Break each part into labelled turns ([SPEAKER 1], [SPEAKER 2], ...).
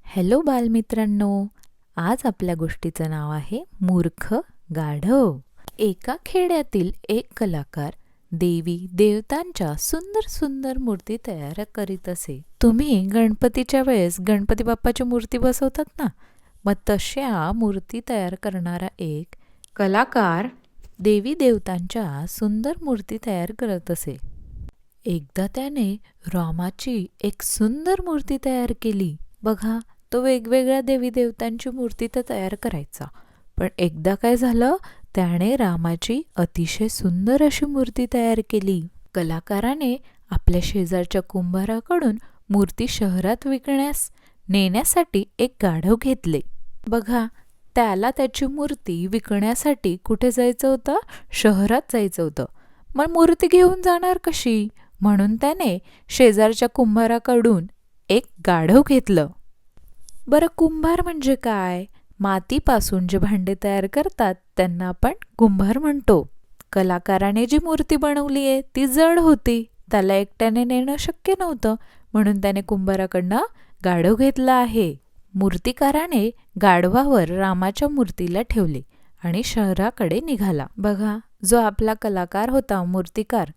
[SPEAKER 1] Hello बालमित्रांनो, आज आपल्या गोष्टीचं नाव आहे मूर्ख गाढव. एका खेड्यातील एक कलाकार देवी देवतांच्या सुंदर सुंदर मूर्ती तयार करीत असे. तुम्ही गणपतीच्या वेळेस गणपती बाप्पाची मूर्ती बसवतात ना, मग तशा मूर्ती तयार करणारा एक कलाकार देवी देवतांच्या सुंदर मूर्ती तयार करत असे. एकदा त्याने रामाची एक सुंदर मूर्ती तयार केली. बघा, तो वेगवेगळ्या देवी देवतांची मूर्ती तर तयार करायचा, पण एकदा काय झालं, त्याने रामाची अतिशय सुंदर अशी मूर्ती तयार केली. कलाकाराने आपल्या शेजारच्या कुंभाराकडून मूर्ती शहरात विकण्यास नेण्यासाठी एक गाढव घेतले. बघा, त्याला त्याची मूर्ती विकण्यासाठी कुठे जायचं होतं? शहरात जायचं होतं. मग मूर्ती घेऊन जाणार कशी? म्हणून त्याने शेजारच्या कुंभाराकडून एक गाढव घेतलं. बरं, कुंभार म्हणजे काय? मातीपासून जे भांडे तयार करतात त्यांना आपण कुंभार म्हणतो. कलाकाराने जी मूर्ती बनवली आहे ती जड होती, त्याला एकट्याने नेणं शक्य नव्हतं, म्हणून त्याने कुंभाराकडनं गाढव घेतला आहे. मूर्तिकाराने गाढवावर रामाच्या मूर्तीला ठेवले आणि शहराकडे निघाला. बघा, जो आपला कलाकार होता, मूर्तिकार,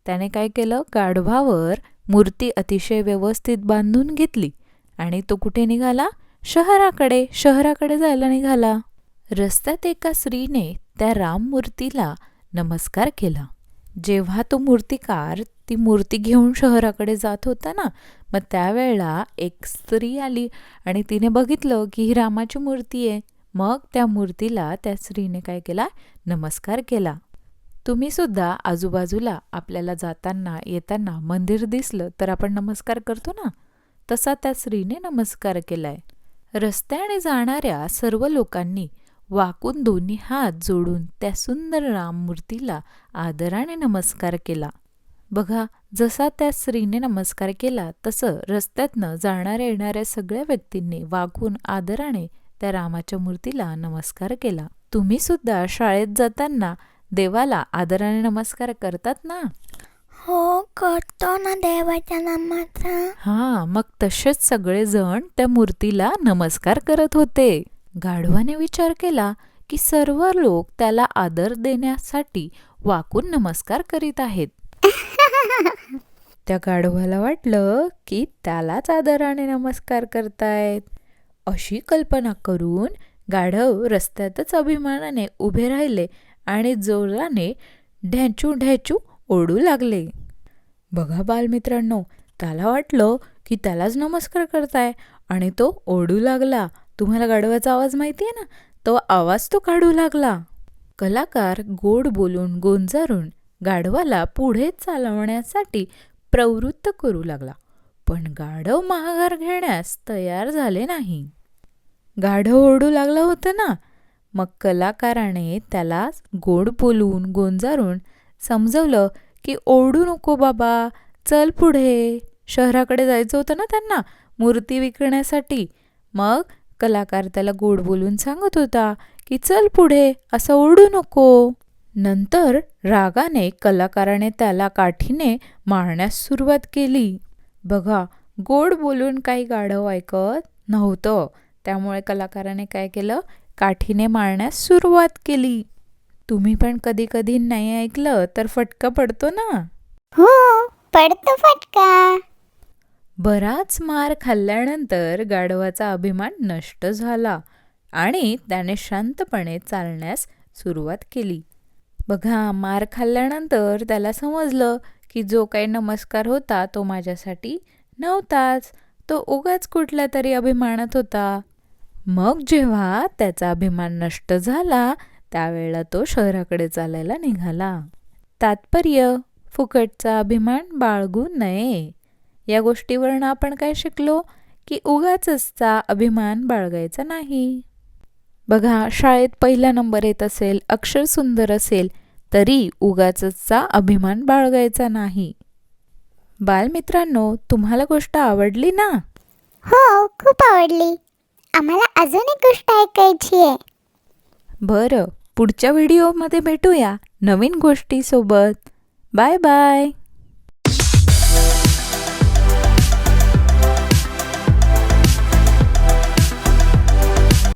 [SPEAKER 1] त्याने काय केलं, गाढवावर मूर्ती अतिशय व्यवस्थित बांधून घेतली आणि तो कुठे निघाला? शहराकडे जायला निघाला. रस्त्यात एका स्त्रीने त्या राम मूर्तीला नमस्कार केला. जेव्हा तो मूर्तिकार ती मूर्ती घेऊन शहराकडे जात होता ना, मग त्यावेळेला एक स्त्री आली आणि तिने बघितलं की ही रामाची मूर्ती आहे. मग त्या मूर्तीला त्या स्त्रीने काय केला? नमस्कार केला. तुम्ही सुद्धा आजूबाजूला आपल्याला जाताना येताना मंदिर दिसलं तर आपण नमस्कार करतो ना, तसा त्या स्त्रीने नमस्कार केलाय. रस्त्याने जाणाऱ्या सर्व लोकांनी वाकून दोन्ही हात जोडून त्या सुंदर राममूर्तीला आदराने नमस्कार केला. बघा, जसा त्या स्त्रीने नमस्कार केला तसं रस्त्यातनं जाणाऱ्या येणाऱ्या सगळ्या व्यक्तींनी वाकून आदराने त्या रामाच्या मूर्तीला नमस्कार केला. तुम्ही सुद्धा शाळेत जाताना देवाला आदराने नमस्कार करतात ना?
[SPEAKER 2] हो, करतो ना देवाच्या नामाचा.
[SPEAKER 1] मग तसेच सगळेजण त्या मूर्तीला नमस्कार करत होते. गाढवाने विचार केला की सर्व लोक त्याला आदर देण्यासाठी वाकून नमस्कार करीत आहेत. त्या गाढवाला वाटलं की त्यालाच आदराने नमस्कार करतायत. अशी कल्पना करून गाढव रस्त्यातच अभिमानाने उभे राहिले आणि जोराने ढॅचू ढॅचू ओरडू लागले. बघा बालमित्रांनो, त्याला वाटलं की त्यालाच नमस्कार करताय आणि तो ओरडू लागला. तुम्हाला गाढवाचा आवाज माहिती आहे ना, तो आवाज तो काढू लागला. कलाकार गोड बोलून गोंजारून गाढवाला पुढे चालवण्यासाठी प्रवृत्त करू लागला, पण गाढव माघार घेण्यास तयार झाले नाही. गाढव ओरडू लागला होतं ना, मग कलाकाराने त्याला गोड बोलून गोंजारून समजवलं की ओरडू नको बाबा, चल पुढे. शहराकडे जायचं होतं ना त्यांना मूर्ती विकण्यासाठी. मग कलाकार त्याला गोड बोलून सांगत होता की चल पुढे, असं ओरडू नको. नंतर रागाने कलाकाराने त्याला काठीने मारण्यास सुरुवात केली. बघा, गोड बोलून काही गाढव ऐकत नव्हतं, त्यामुळे कलाकाराने काय केलं, काठीने मारण्यास सुरुवात केली. तुम्ही पण कधी कधी नाही ऐकलं तर फटका पडतो ना?
[SPEAKER 2] हो, पडतो फटका.
[SPEAKER 1] बराच मार खाल्ल्यानंतर गाढवाचा अभिमान नष्ट झाला आणि त्याने शांतपणे चालण्यास सुरुवात केली. बघा, मार खाल्ल्यानंतर त्याला समजलं की जो काही नमस्कार होता तो माझ्यासाठी नव्हताच, तो उगाच कुठल्या तरी अभिमानात होता. मग जेव्हा त्याचा अभिमान नष्ट झाला त्यावेळेला तो शहराकडे चालायला निघाला. तात्पर्य, फुकटचा अभिमान बाळगू नये. या गोष्टीवरून आपण काय शिकलो की उगाचचा अभिमान बाळगायचा नाही. बघा, शाळेत पहिला नंबर येत असेल, अक्षर सुंदर असेल, तरी उगाचचा अभिमान बाळगायचा नाही. बालमित्रांनो, तुम्हाला गोष्ट आवडली ना?
[SPEAKER 2] हो, खूप आवडली. आम्हाला अजून एक गोष्ट ऐकायची आहे.
[SPEAKER 1] बरं, पुढच्या व्हिडिओमध्ये भेटूया नवीन गोष्टीसोबत. Bye bye.